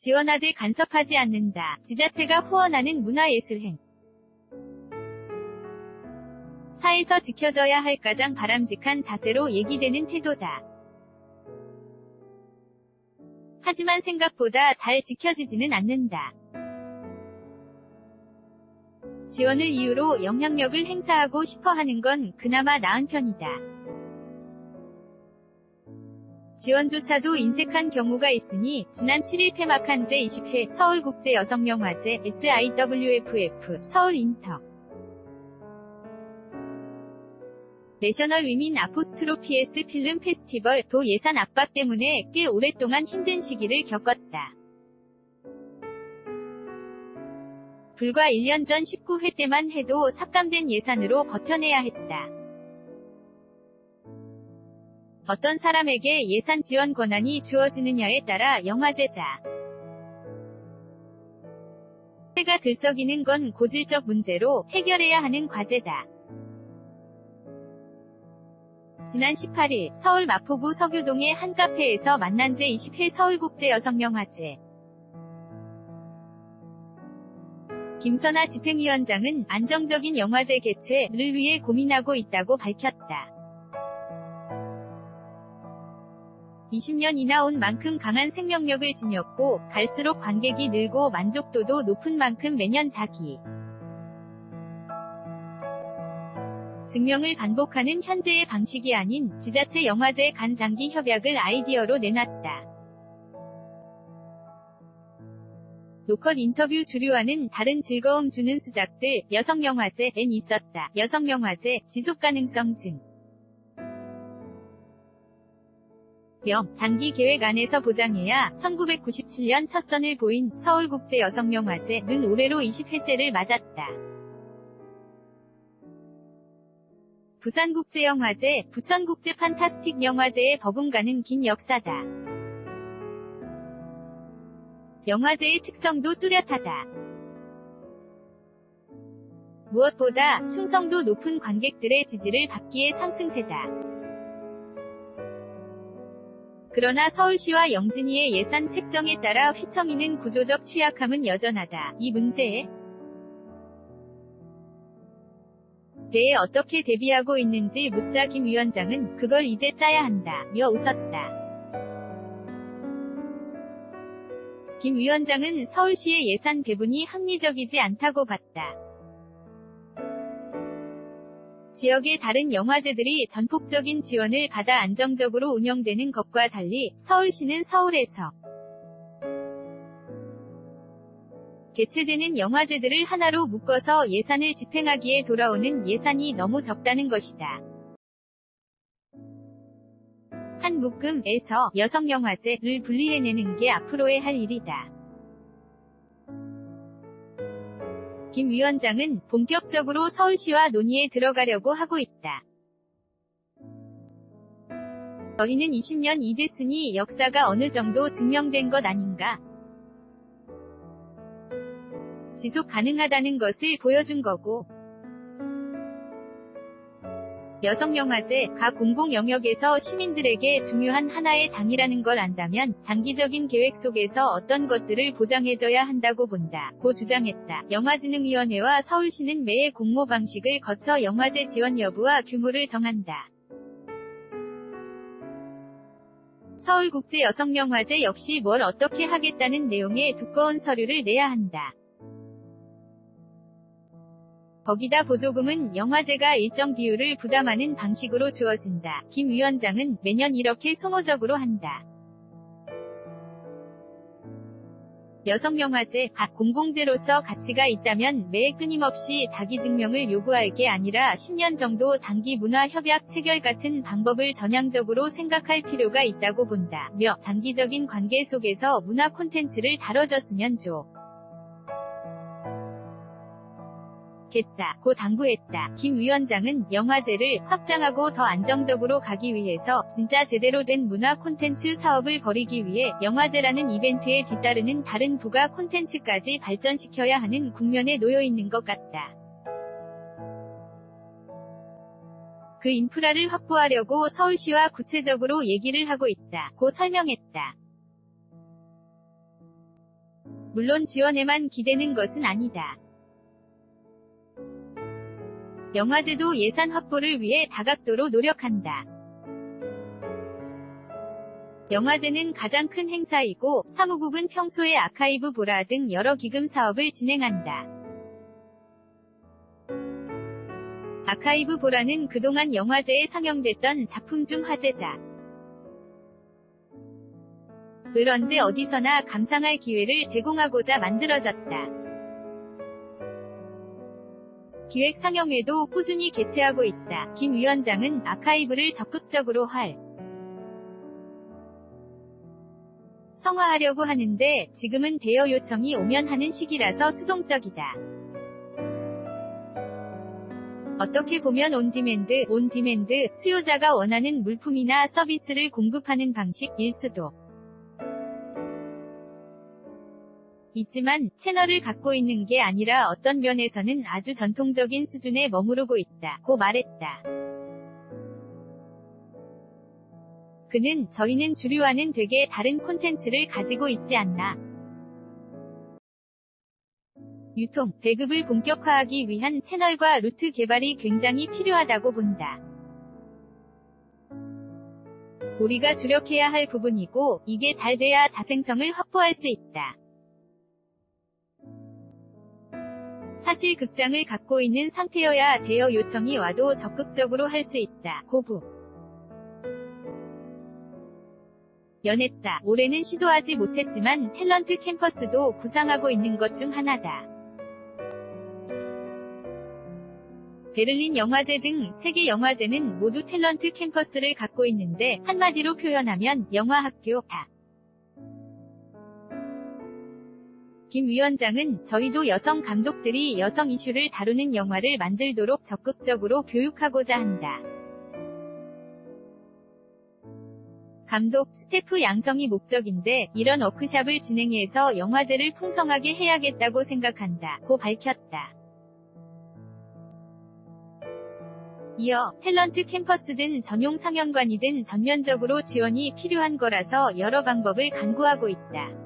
지원하되 간섭하지 않는다. 지자체가 후원하는 문화예술행. 사에서 지켜져야 할 가장 바람직한 자세로 얘기되는 태도다. 하지만 생각보다 잘 지켜지지는 않는다. 지원을 이유로 영향력을 행사하고 싶어 하는 건 그나마 나은 편이다. 지원조차도 인색한 경우가 있으니 지난 7일 폐막한 제20회 서울국제여성영화제 SIWFF 서울인터 내셔널 위민 아포스트로피스 필름 페스티벌 도 예산 압박 때문에 꽤 오랫동안 힘든 시기를 겪었다. 불과 1년 전 19회 때만 해도 삭감된 예산으로 버텨내야 했다. 어떤 사람에게 예산 지원 권한이 주어지느냐에 따라 영화제자 가 들썩이는 건 고질적 문제로 해결해야 하는 과제다. 지난 18일 서울 마포구 서교동의 한 카페에서 만난 제20회 서울국제여성영화제 김선아 집행위원장은 안정적인 영화제 개최를 위해 고민하고 있다고 밝혔다. 20년이나 온 만큼 강한 생명력을 지녔고 갈수록 관객이 늘고 만족도도 높은 만큼 매년 자기 증명을 반복하는 현재의 방식이 아닌 지자체 영화제 간 장기 협약을 아이디어로 내놨다. 노컷 인터뷰 주류와는 다른 즐거움 주는 수작들 여성영화제엔 있었다. 여성영화제 지속가능성 증 명, 장기 계획 안에서 보장해야 1997년 첫 선을 보인 서울국제여성영화제는 올해로 20회째를 맞았다. 부산국제영화제, 부천국제 판타스틱 영화제에 버금가는 긴 역사다. 영화제의 특성도 뚜렷하다. 무엇보다 충성도 높은 관객들의 지지를 받기에 상승세다. 그러나 서울시와 영진이의 예산 책정에 따라 휘청이는 구조적 취약함은 여전하다. 이 문제에 대해 어떻게 대비하고 있는지 묻자 김 위원장은 그걸 이제 짜야 한다며 웃었다. 김 위원장은 서울시의 예산 배분이 합리적이지 않다고 봤다. 지역의 다른 영화제들이 전폭적인 지원을 받아 안정적으로 운영되는 것과 달리 서울시는 서울에서 개최되는 영화제들을 하나로 묶어서 예산을 집행하기에 돌아오는 예산이 너무 적다는 것이다. 한 묶음에서 여성영화제를 분리해내는 게 앞으로의 할 일이다. 김 위원장은 본격적으로 서울시와 논의에 들어가려고 하고 있다. 저희는 20년 이됐으니 역사가 어느 정도 증명된 것 아닌가. 지속 가능하다는 것을 보여준 거고. 여성영화제가 공공영역에서 시민들에게 중요한 하나의 장이라는 걸 안다면 장기적인 계획 속에서 어떤 것들을 보장해줘야 한다고 본다. 고 주장했다. 영화진흥위원회와 서울시는 매해 공모 방식을 거쳐 영화제 지원 여부와 규모를 정한다. 서울국제여성영화제 역시 뭘 어떻게 하겠다는 내용의 두꺼운 서류를 내야 한다. 거기다 보조금은 영화제가 일정 비율을 부담하는 방식으로 주어진다. 김 위원장은 매년 이렇게 소모적으로 한다. 여성영화제가 공공재로서 가치가 있다면 매해 끊임없이 자기 증명을 요구할 게 아니라 10년 정도 장기 문화협약 체결 같은 방법을 전향적으로 생각할 필요가 있다고 본다며 장기적인 관계 속에서 문화 콘텐츠를 다뤄줬으면 고 당부했다. 김 위원장은 영화제를 확장하고 더 안정적으로 가기 위해서 진짜 제대로 된 문화 콘텐츠 사업을 벌이기 위해 영화제라는 이벤트에 뒤따르는 다른 부가 콘텐츠까지 발전시켜야 하는 국면에 놓여 있는 것 같다. 그 인프라를 확보하려고 서울시와 구체적으로 얘기를 하고 있다. 고 설명했다. 물론 지원에만 기대는 것은 아니다. 영화제도 예산 확보를 위해 다각도로 노력한다. 영화제는 가장 큰 행사이고 사무국은 평소에 아카이브 보라 등 여러 기금 사업을 진행한다. 아카이브 보라는 그동안 영화제에 상영됐던 작품 중 화제작 을 언제 어디서나 감상할 기회를 제공하고자 만들어졌다. 기획 상영회도 꾸준히 개최하고 있다. 김 위원장은 아카이브를 적극적으로 활성화하려고 하는데 지금은 대여 요청이 오면 하는 시기라서 수동적이다. 어떻게 보면 온디맨드, 수요자가 원하는 물품이나 서비스를 공급하는 방식일 수도 있지만 채널을 갖고 있는 게 아니라 어떤 면에서는 아주 전통적인 수준에 머무르고 있다고 말했다. 그는 저희는 주류와는 되게 다른 콘텐츠를 가지고 있지 않나. 유통, 배급을 본격화하기 위한 채널과 루트 개발이 굉장히 필요하다고 본다. 우리가 주력해야 할 부분이고 이게 잘 돼야 자생성을 확보할 수 있다. 사실 극장을 갖고 있는 상태여야 대여 요청이 와도 적극적으로 할 수 있다. 고부 연했다. 올해는 시도하지 못했지만 탤런트 캠퍼스도 구상하고 있는 것 중 하나다. 베를린 영화제 등 세계 영화제는 모두 탤런트 캠퍼스를 갖고 있는데 한마디로 표현하면 영화학교다. 김 위원장은 저희도 여성 감독들이 여성 이슈를 다루는 영화를 만들도록 적극적으로 교육하고자 한다. 감독, 스태프 양성이 목적인데 이런 워크숍을 진행해서 영화제를 풍성하게 해야겠다고 생각한다. 고 밝혔다. 이어 탤런트 캠퍼스든 전용 상영관이든 전면적으로 지원이 필요한 거라서 여러 방법을 강구하고 있다.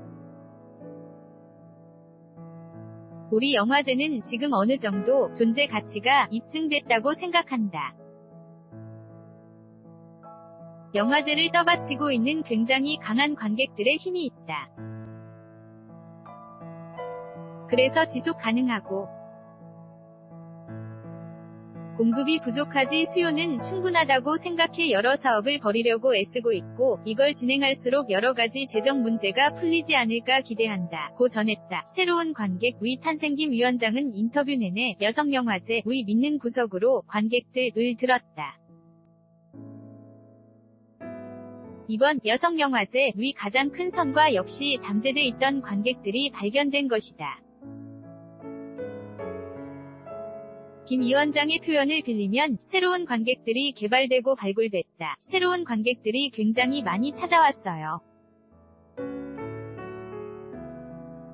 우리 영화제는 지금 어느 정도 존재 가치가 입증됐다고 생각한다. 영화제를 떠받치고 있는 굉장히 강한 관객들의 힘이 있다. 그래서 지속 가능하고 공급이 부족하지 수요는 충분하다고 생각해 여러 사업을 벌이려고 애쓰고 있고 이걸 진행할수록 여러가지 재정 문제가 풀리지 않을까 기대한다. 고 전했다. 새로운 관객 의 탄생. 김 위원장은 인터뷰 내내 여성영화제 의 믿는 구석으로 관객들을 들었다. 이번 여성영화제 의 가장 큰 성과 역시 잠재돼 있던 관객들이 발견된 것이다. 김 위원장의 표현을 빌리면 새로운 관객들이 개발되고 발굴됐다. 새로운 관객들이 굉장히 많이 찾아왔어요.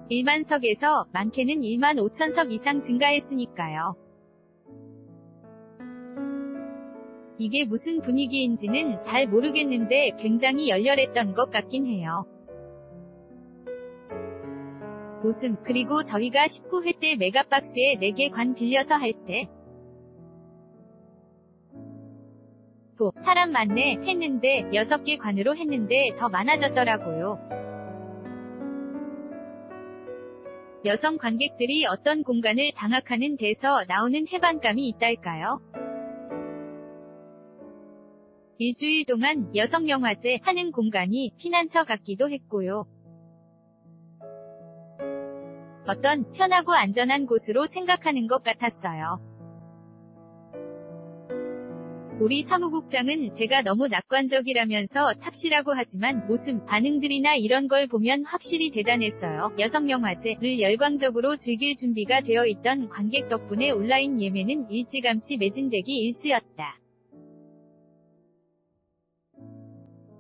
1만석에서 많게는 1만 5천석 이상 증가했으니까요. 이게 무슨 분위기인지는 잘 모르겠는데 굉장히 열렬했던 것 같긴 해요. 웃음. 그리고 저희가 19회 때 메가박스에 4개 관 빌려서 할 때 또 사람 많네 했는데 6개 관으로 했는데 더 많아졌더라고요. 여성 관객들이 어떤 공간을 장악하는 데서 나오는 해방감이 있달까요? 일주일 동안 여성영화제 하는 공간이 피난처 같기도 했고요. 어떤 편하고 안전한 곳으로 생각하는 것 같았어요. 우리 사무국장은 제가 너무 낙관적이라면서 찹시라고 하지만 모습, 반응들이나 이런 걸 보면 확실히 대단했어요. 여성영화제를 열광적으로 즐길 준비가 되어 있던 관객 덕분에 온라인 예매는 일찌감치 매진되기 일쑤였다.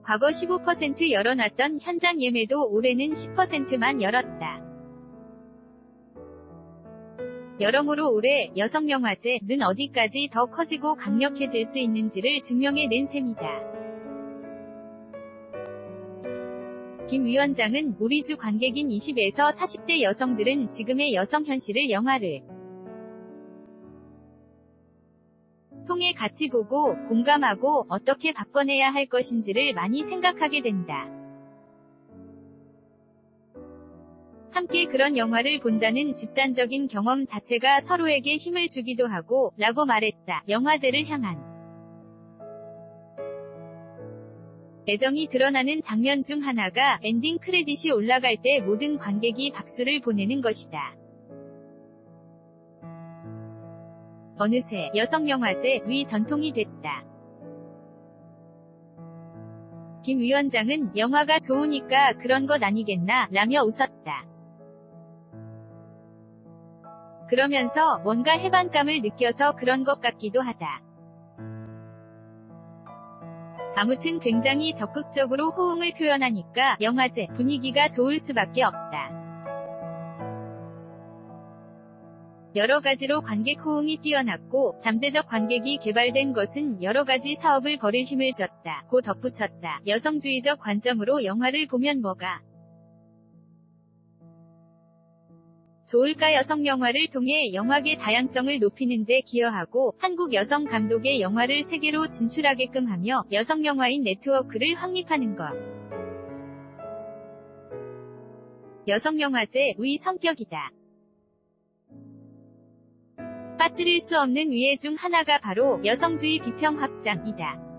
과거 15% 열어놨던 현장 예매도 올해는 10%만 열었다. 여러모로 올해 여성영화제는 어디까지 더 커지고 강력해질 수 있는지를 증명해낸 셈이다. 김 위원장은 우리 주 관객인 20에서 40대 여성들은 지금의 여성 현실을 영화를 통해 같이 보고 공감하고 어떻게 바꿔내야 할 것인지를 많이 생각하게 된다. 함께 그런 영화를 본다는 집단적인 경험 자체가 서로에게 힘을 주기도 하고 라고 말했다. 영화제를 향한 애정이 드러나는 장면 중 하나가 엔딩 크레딧이 올라갈 때 모든 관객이 박수를 보내는 것이다. 어느새 여성영화제 위 전통이 됐다. 김 위원장은 영화가 좋으니까 그런 것 아니겠나 라며 웃었다. 그러면서 뭔가 해방감을 느껴서 그런 것 같기도 하다. 아무튼 굉장히 적극적으로 호응을 표현하니까 영화제 분위기가 좋을 수밖에 없다. 여러 가지로 관객 호응이 뛰어났고 잠재적 관객이 개발된 것은 여러 가지 사업을 벌일 힘을 줬다. 고 덧붙였다. 여성주의적 관점으로 영화를 보면 뭐가 좋을까? 여성 영화를 통해 영화계 다양성을 높이는 데 기여하고 한국 여성 감독의 영화를 세계로 진출하게끔 하며 여성 영화인 네트워크를 확립하는 것. 여성영화제 의 성격이다. 빠뜨릴 수 없는 위해 중 하나가 바로 여성주의 비평 확장이다.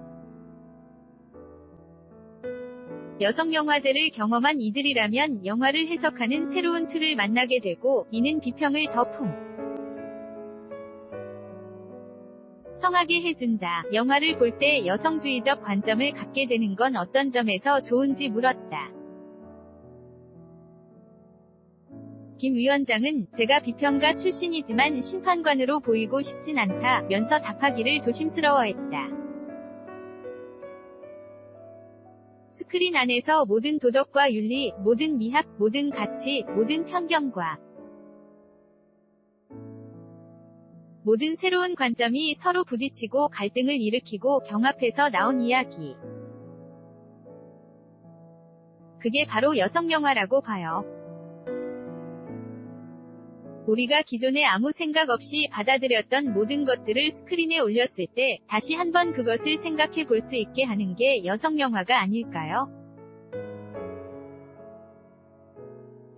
여성영화제를 경험한 이들이라면 영화를 해석하는 새로운 틀을 만나게 되고 이는 비평을 더 풍성하게 해준다. 영화를 볼 때 여성주의적 관점을 갖게 되는 건 어떤 점에서 좋은지 물었다. 김 위원장은 제가 비평가 출신이지만 심판관으로 보이고 싶진 않다면서 답하기를 조심스러워했다. 스크린 안에서 모든 도덕과 윤리, 모든 미학, 모든 가치, 모든 편견과 모든 새로운 관점이 서로 부딪히고 갈등을 일으키고 경합해서 나온 이야기. 그게 바로 여성영화라고 봐요. 우리가 기존에 아무 생각 없이 받아들였던 모든 것들을 스크린에 올렸을 때 다시 한번 그것을 생각해 볼 수 있게 하는 게 여성영화가 아닐까요?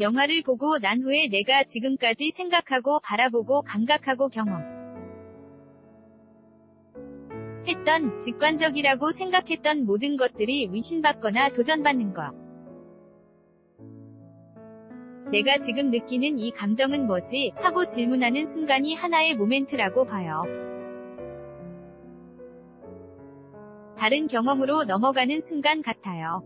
영화를 보고 난 후에 내가 지금까지 생각하고 바라보고 감각하고 경험했던 직관적이라고 생각했던 모든 것들이 위신받거나 도전받는 것. 내가 지금 느끼는 이 감정은 뭐지? 하고 질문하는 순간이 하나의 모멘트라고 봐요. 다른 경험으로 넘어가는 순간 같아요.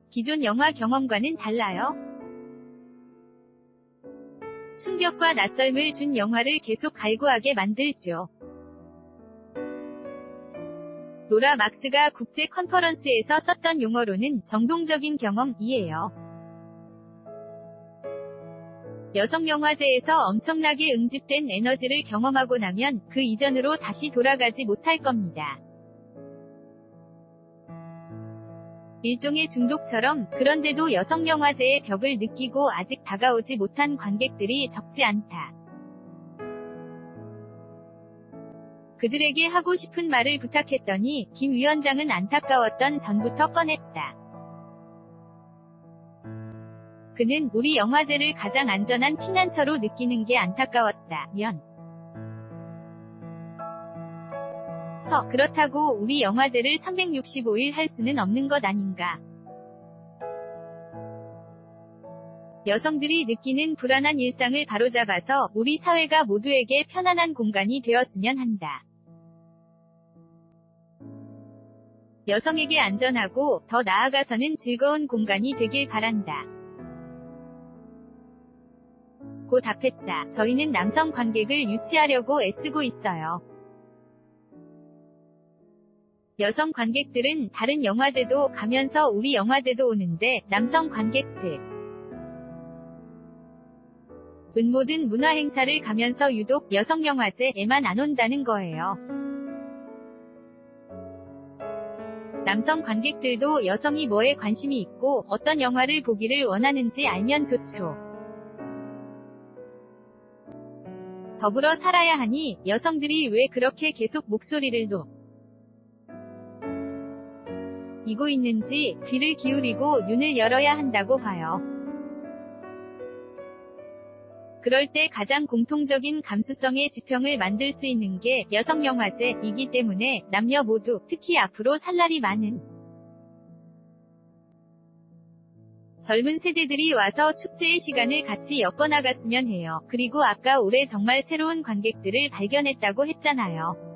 기존 영화 경험과는 달라요. 충격과 낯설음을 준 영화를 계속 갈구하게 만들죠. 로라 막스가 국제 컨퍼런스에서 썼던 용어로는 정동적인 경험이에요. 여성영화제에서 엄청나게 응집된 에너지를 경험하고 나면 그 이전으로 다시 돌아가지 못할 겁니다. 일종의 중독처럼. 그런데도 여성영화제의 벽을 느끼고 아직 다가오지 못한 관객들이 적지 않다. 그들에게 하고 싶은 말을 부탁했더니 김 위원장은 안타까웠던 전부터 꺼냈다. 그는 우리 영화제를 가장 안전한 피난처로 느끼는 게 안타까웠다. 그렇다고 우리 영화제를 365일 할 수는 없는 것 아닌가. 여성들이 느끼는 불안한 일상을 바로잡아서 우리 사회가 모두에게 편안한 공간이 되었으면 한다. 여성에게 안전하고 더 나아가서는 즐거운 공간이 되길 바란다. 고 답했다. 저희는 남성 관객을 유치하려고 애쓰고 있어요. 여성 관객들은 다른 영화제도 가면서 우리 영화제도 오는데 남성 관객들 모든 문화행사를 가면서 유독 여성영화제에만 안 온다는 거예요. 남성 관객들도 여성이 뭐에 관심이 있고 어떤 영화를 보기를 원하는지 알면 좋죠. 더불어 살아야 하니 여성들이 왜 그렇게 계속 목소리를 이고 있는지 귀를 기울이고 눈을 열어야 한다고 봐요. 그럴 때 가장 공통적인 감수성의 지평을 만들 수 있는 게 여성영화제이기 때문에 남녀 모두, 특히 앞으로 살 날이 많은 젊은 세대들이 와서 축제의 시간을 같이 엮어나갔으면 해요. 그리고 아까 올해 정말 새로운 관객들을 발견했다고 했잖아요.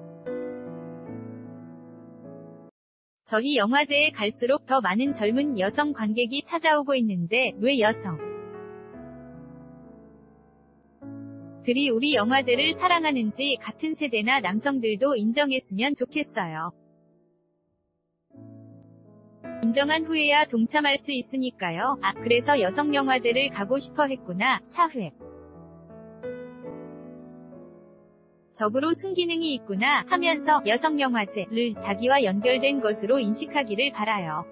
저희 영화제에 갈수록 더 많은 젊은 여성 관객이 찾아오고 있는데 왜 여성들이 우리 영화제를 사랑하는지 같은 세대나 남성들도 인정했으면 좋겠어요. 인정한 후에야 동참할 수 있으니까요. 아, 그래서 여성영화제를 가고 싶어 했구나. 사회 적으로 순기능이 있구나 하면서 여성영화제를 자기와 연결된 것으로 인식하기를 바라요.